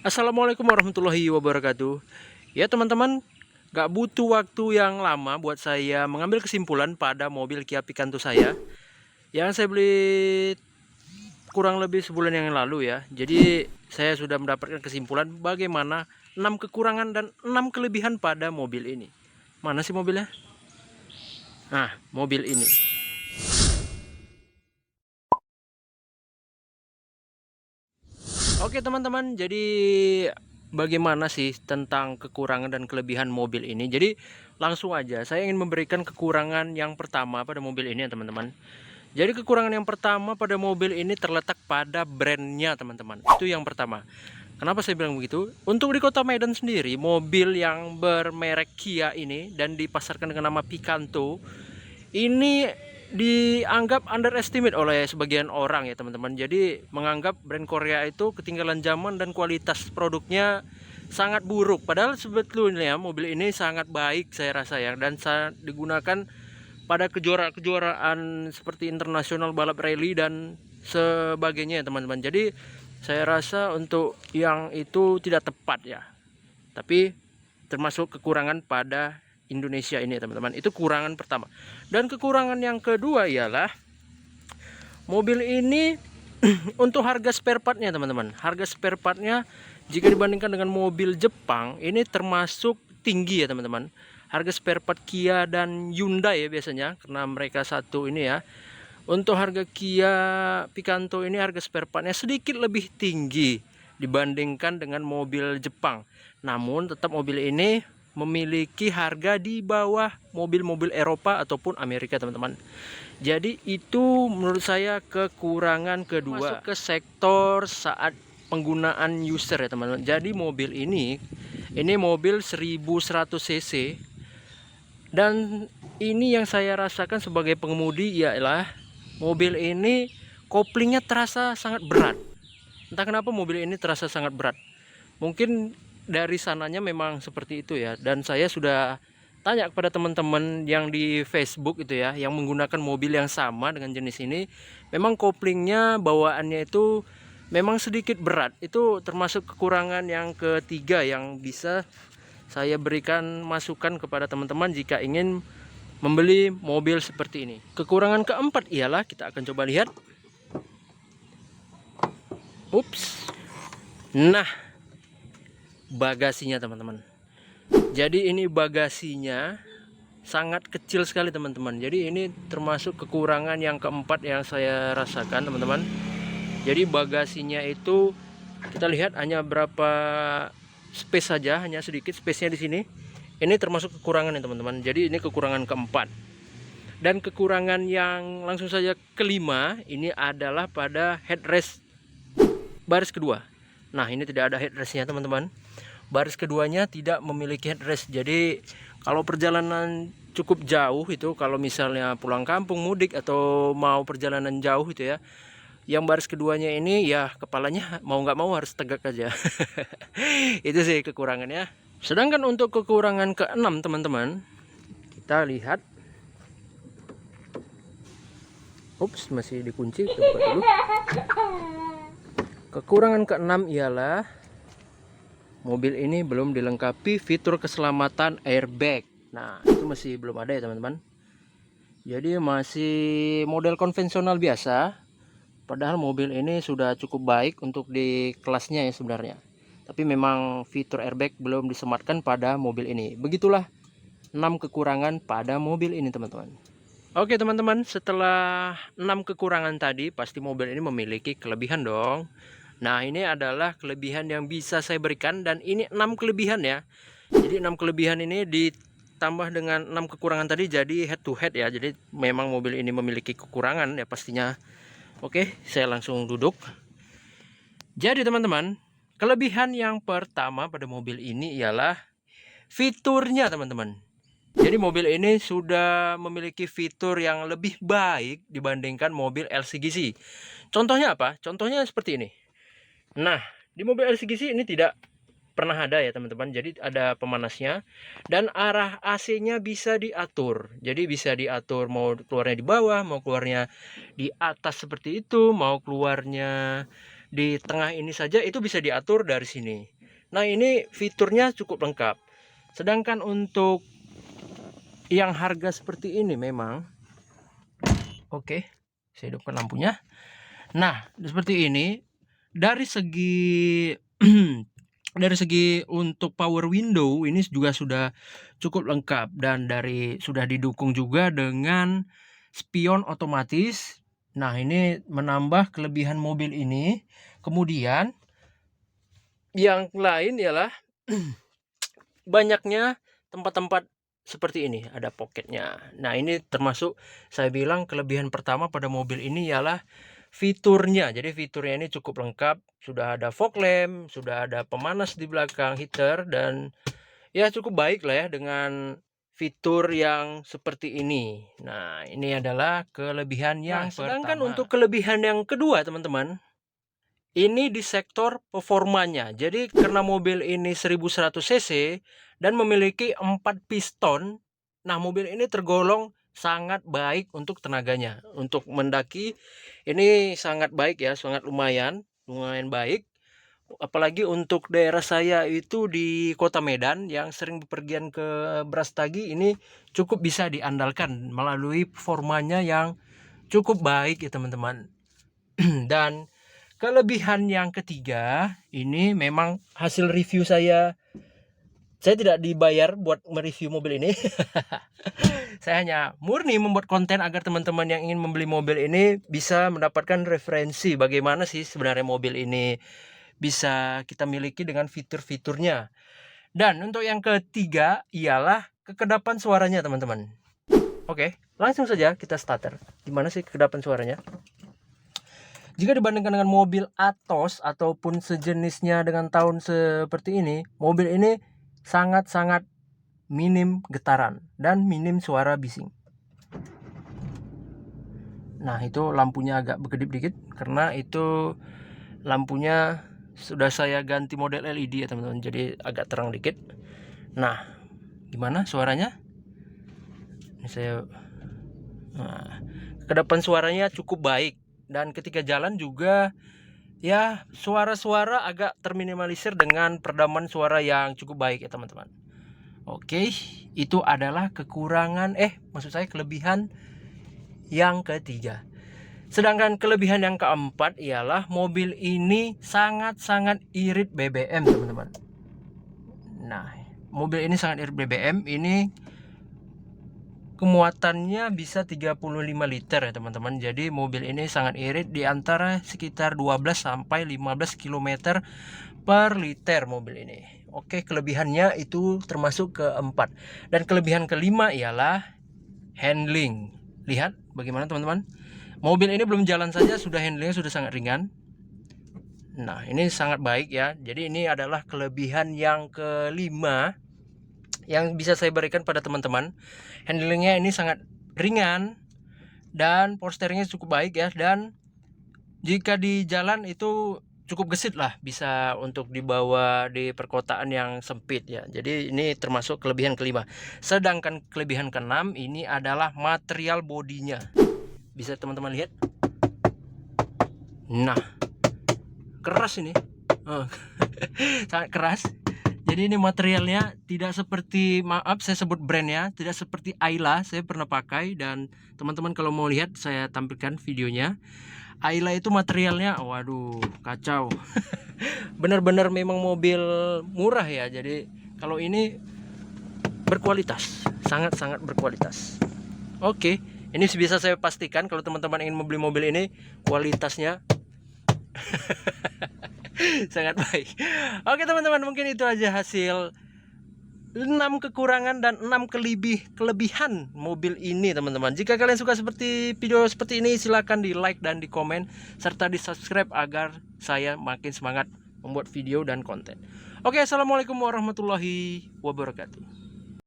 Assalamualaikum warahmatullahi wabarakatuh. Ya teman-teman, gak butuh waktu yang lama buat saya mengambil kesimpulan pada mobil Kia Picanto saya yang saya beli kurang lebih sebulan yang lalu ya. Jadi saya sudah mendapatkan kesimpulan bagaimana 6 kekurangan dan 6 kelebihan pada mobil ini. Mana sih mobilnya? Nah, mobil ini. Oke teman-teman, jadi bagaimana sih tentang kekurangan dan kelebihan mobil ini? Jadi langsung aja, saya ingin memberikan kekurangan yang pertama pada mobil ini ya teman-teman. Jadi kekurangan yang pertama pada mobil ini terletak pada brandnya teman-teman. Itu yang pertama. Kenapa saya bilang begitu? Untuk di kota Medan sendiri, mobil yang bermerek Kia ini dan dipasarkan dengan nama Picanto ini dianggap underestimate oleh sebagian orang ya teman-teman. Jadi menganggap brand Korea itu ketinggalan zaman dan kualitas produknya sangat buruk. Padahal sebetulnya mobil ini sangat baik saya rasa ya, dan sangat digunakan pada kejuaraan seperti internasional balap rally dan sebagainya ya teman-teman. Jadi saya rasa untuk yang itu tidak tepat ya. Tapi termasuk kekurangan pada Indonesia ini teman-teman. Itu kekurangan pertama. Dan kekurangan yang kedua ialah mobil ini untuk harga spare partnya teman-teman. Harga spare partnya jika dibandingkan dengan mobil Jepang ini termasuk tinggi ya teman-teman. Harga spare part Kia dan Hyundai ya biasanya, karena mereka satu ini ya. Untuk harga Kia Picanto ini harga spare partnya sedikit lebih tinggi dibandingkan dengan mobil Jepang. Namun tetap mobil ini memiliki harga di bawah mobil-mobil Eropa ataupun Amerika teman-teman. Jadi itu menurut saya kekurangan kedua. Masuk ke sektor saat penggunaan user ya teman-teman. Jadi mobil ini mobil 1100 cc, dan ini yang saya rasakan sebagai pengemudi ialah mobil ini koplingnya terasa sangat berat. Entah kenapa mobil ini terasa sangat berat. Mungkin dari sananya memang seperti itu ya. Dan saya sudah tanya kepada teman-teman yang di Facebook itu ya, yang menggunakan mobil yang sama dengan jenis ini, memang koplingnya bawaannya itu memang sedikit berat. Itu termasuk kekurangan yang ketiga yang bisa saya berikan masukan kepada teman-teman jika ingin membeli mobil seperti ini. Kekurangan keempat ialah, kita akan coba lihat. Ups. Nah, bagasinya teman-teman. Jadi ini bagasinya sangat kecil sekali teman-teman. Jadi ini termasuk kekurangan yang keempat yang saya rasakan teman-teman. Jadi bagasinya itu kita lihat hanya berapa space saja, hanya sedikit space-nya di sini. Ini termasuk kekurangan ya teman-teman. Jadi ini kekurangan keempat. Dan kekurangan yang langsung saja kelima ini adalah pada headrest baris kedua. Nah, ini tidak ada headrestnya teman-teman. Baris keduanya tidak memiliki headrest. Jadi kalau perjalanan cukup jauh itu, kalau misalnya pulang kampung, mudik, atau mau perjalanan jauh itu ya, yang baris keduanya ini ya kepalanya mau nggak mau harus tegak aja. Itu sih kekurangannya. Sedangkan untuk kekurangan keenam teman-teman, kita lihat. Ups, masih dikunci, kita buka dulu. Kekurangan keenam ialah mobil ini belum dilengkapi fitur keselamatan airbag. Nah, itu masih belum ada ya teman-teman. Jadi masih model konvensional biasa. Padahal mobil ini sudah cukup baik untuk di kelasnya ya sebenarnya. Tapi memang fitur airbag belum disematkan pada mobil ini. Begitulah 6 kekurangan pada mobil ini teman-teman. Oke teman-teman, setelah 6 kekurangan tadi, pasti mobil ini memiliki kelebihan dong. Nah, ini adalah kelebihan yang bisa saya berikan, dan ini 6 kelebihan ya. Jadi 6 kelebihan ini ditambah dengan 6 kekurangan tadi jadi head to head ya. Jadi memang mobil ini memiliki kekurangan ya pastinya. Oke, saya langsung duduk. Jadi teman-teman, kelebihan yang pertama pada mobil ini ialah fiturnya teman-teman. Jadi mobil ini sudah memiliki fitur yang lebih baik dibandingkan mobil LCGC. Contohnya apa? Contohnya seperti ini. Nah, di mobil LCGC ini tidak pernah ada ya teman-teman. Jadi ada pemanasnya dan arah AC-nya bisa diatur. Jadi bisa diatur mau keluarnya di bawah, mau keluarnya di atas seperti itu, mau keluarnya di tengah ini saja, itu bisa diatur dari sini. Nah, ini fiturnya cukup lengkap. Sedangkan untuk yang harga seperti ini memang oke, saya hidupkan lampunya. Nah, seperti ini dari segi dari segi untuk power window ini juga sudah cukup lengkap, dan sudah didukung juga dengan spion otomatis. Nah, ini menambah kelebihan mobil ini. Kemudian yang lain ialah banyaknya tempat-tempat seperti ini, ada pocketnya. Nah, ini termasuk saya bilang kelebihan pertama pada mobil ini ialah fiturnya. Jadi fiturnya ini cukup lengkap, sudah ada fog lamp, sudah ada pemanas di belakang, heater, dan ya cukup baik lah ya dengan fitur yang seperti ini. Nah, ini adalah kelebihan yang sedangkan pertama. Untuk kelebihan yang kedua, teman-teman, ini di sektor performanya. Jadi karena mobil ini 1100 cc dan memiliki 4 piston, nah mobil ini tergolong sangat baik untuk tenaganya. Untuk mendaki ini sangat baik ya, sangat lumayan baik. Apalagi untuk daerah saya itu di Kota Medan yang sering bepergian ke Brastagi, ini cukup bisa diandalkan melalui performanya yang cukup baik ya teman-teman. Dan kelebihan yang ketiga, ini memang hasil review saya. Saya tidak dibayar buat mereview mobil ini. Saya hanya murni membuat konten agar teman-teman yang ingin membeli mobil ini bisa mendapatkan referensi bagaimana sih sebenarnya mobil ini bisa kita miliki dengan fitur-fiturnya. Dan untuk yang ketiga ialah kekedapan suaranya, teman-teman. Oke, langsung saja kita starter. Gimana sih kekedapan suaranya? Jika dibandingkan dengan mobil Atos ataupun sejenisnya dengan tahun seperti ini, mobil ini sangat-sangat minim getaran dan minim suara bising. Nah, itu lampunya agak berkedip dikit karena itu lampunya sudah saya ganti model LED ya teman-teman, jadi agak terang dikit. Nah, gimana suaranya? Ini saya, nah, kedepan suaranya cukup baik, dan ketika jalan juga ya suara-suara agak terminimalisir dengan peredaman suara yang cukup baik ya teman-teman. Oke, itu adalah maksud saya kelebihan yang ketiga. Sedangkan kelebihan yang keempat ialah mobil ini sangat-sangat irit BBM, teman-teman. Nah, mobil ini sangat irit BBM. Ini kemuatannya bisa 35 liter ya, teman-teman. Jadi mobil ini sangat irit di antara sekitar 12 sampai 15 km per liter mobil ini. Oke, kelebihannya itu termasuk keempat. Dan kelebihan kelima ialah handling. Lihat bagaimana teman-teman. Mobil ini belum jalan saja sudah handlingnya sudah sangat ringan. Nah, ini sangat baik ya. Jadi ini adalah kelebihan yang kelima yang bisa saya berikan pada teman-teman. Handlingnya ini sangat ringan dan power steeringnya cukup baik ya. Dan jika di jalan itu cukup gesit lah, bisa untuk dibawa di perkotaan yang sempit ya. Jadi ini termasuk kelebihan kelima. Sedangkan kelebihan keenam ini adalah material bodinya. Bisa teman-teman lihat. Nah, keras ini. Sangat keras. Jadi ini materialnya tidak seperti, maaf saya sebut brandnya, tidak seperti Ayla. Saya pernah pakai, dan teman-teman kalau mau lihat saya tampilkan videonya. Ayla itu materialnya waduh kacau. Benar-benar memang mobil murah ya. Jadi kalau ini berkualitas, sangat-sangat berkualitas. Oke, ini bisa saya pastikan kalau teman-teman ingin membeli mobil ini, kualitasnya sangat baik. Oke teman-teman, mungkin itu aja hasil 6 kekurangan dan 6 kelebihan mobil ini teman-teman. Jika kalian suka seperti video seperti ini, silahkan di like dan di komen, serta di subscribe agar saya makin semangat membuat video dan konten. Oke, assalamualaikum warahmatullahi wabarakatuh.